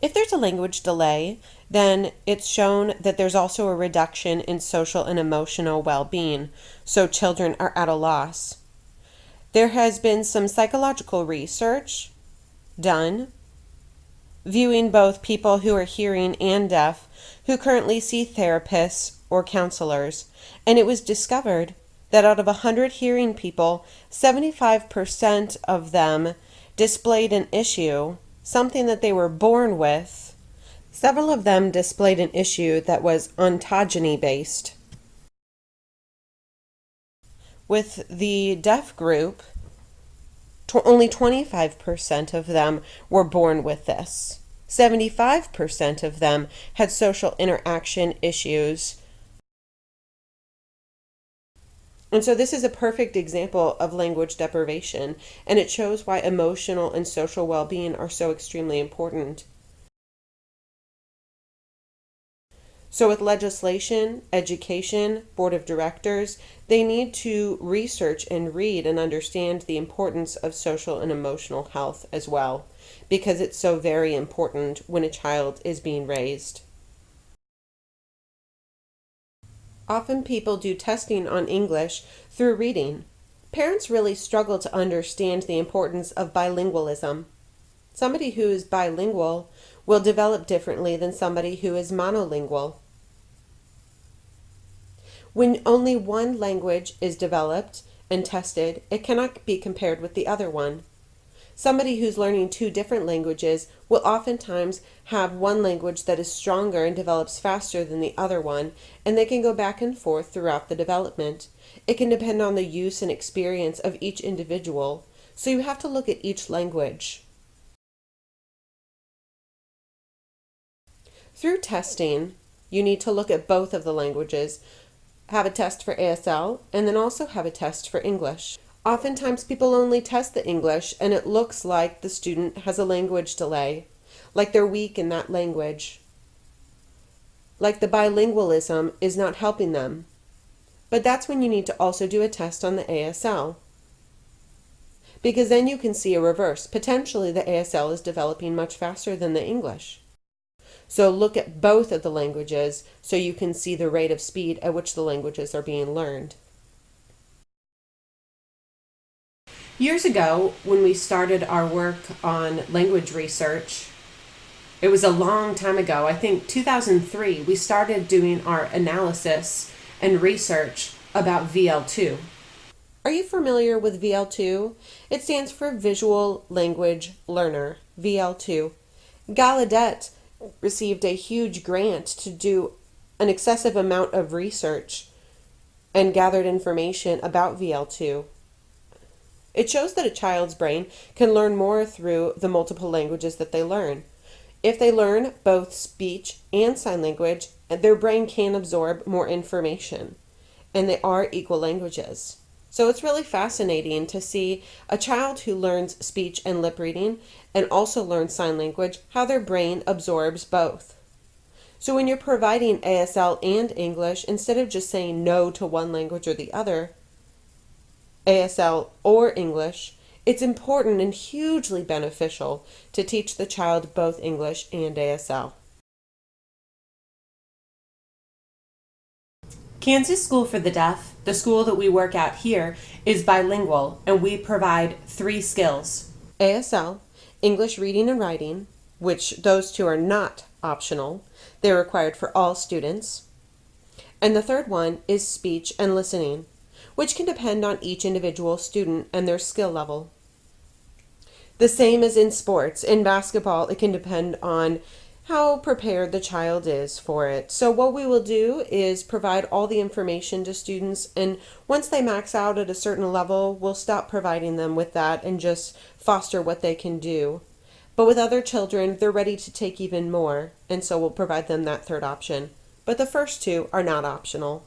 If there's a language delay, then it's shown that there's also a reduction in social and emotional well-being, so children are at a loss. There has been some psychological research done viewing both people who are hearing and deaf who currently see therapists or counselors, and it was discovered that out of 100 hearing people, 75% of them displayed an issue, something that they were born with. Several of them displayed an issue that was ontogeny based. With the deaf group, only 25% of them were born with this. 75% of them had social interaction issues. And so this is a perfect example of language deprivation, and it shows why emotional and social well-being are so extremely important. So with legislation, education, board of directors, they need to research and read and understand the importance of social and emotional health as well, because it's so very important when a child is being raised. Often people do testing on English through reading. Parents really struggle to understand the importance of bilingualism. Somebody who is bilingual will develop differently than somebody who is monolingual. When only one language is developed and tested, it cannot be compared with the other one. Somebody who's learning two different languages will oftentimes have one language that is stronger and develops faster than the other one, and they can go back and forth throughout the development. It can depend on the use and experience of each individual, so you have to look at each language. Through testing, you need to look at both of the languages, have a test for ASL, and then also have a test for English. Oftentimes people only test the English and it looks like the student has a language delay, like they're weak in that language, like the bilingualism is not helping them. But that's when you need to also do a test on the ASL, because then you can see a reverse. Potentially the ASL is developing much faster than the English. So look at both of the languages so you can see the rate of speed at which the languages are being learned. Years ago, when we started our work on language research, it was a long time ago, I think 2003, we started doing our analysis and research about VL2. Are you familiar with VL2? It stands for Visual Language Learner, VL2. Gallaudet received a huge grant to do an excessive amount of research and gathered information about VL2. It shows that a child's brain can learn more through the multiple languages that they learn. If they learn both speech and sign language, their brain can absorb more information, and they are equal languages. So it's really fascinating to see a child who learns speech and lip reading and also learns sign language, how their brain absorbs both. So when you're providing ASL and English, instead of just saying no to one language or the other, ASL or English, it's important and hugely beneficial to teach the child both English and ASL. Kansas School for the Deaf, the school that we work at here, is bilingual, and we provide 3 skills. ASL, English reading and writing, which those two are not optional. They're required for all students. And the third one is speech and listening, which can depend on each individual student and their skill level. The same as in sports. In basketball, it can depend on how prepared the child is for it. So what we will do is provide all the information to students, and once they max out at a certain level, we'll stop providing them with that and just foster what they can do. But with other children, they're ready to take even more, and so we'll provide them that third option. But the first two are not optional.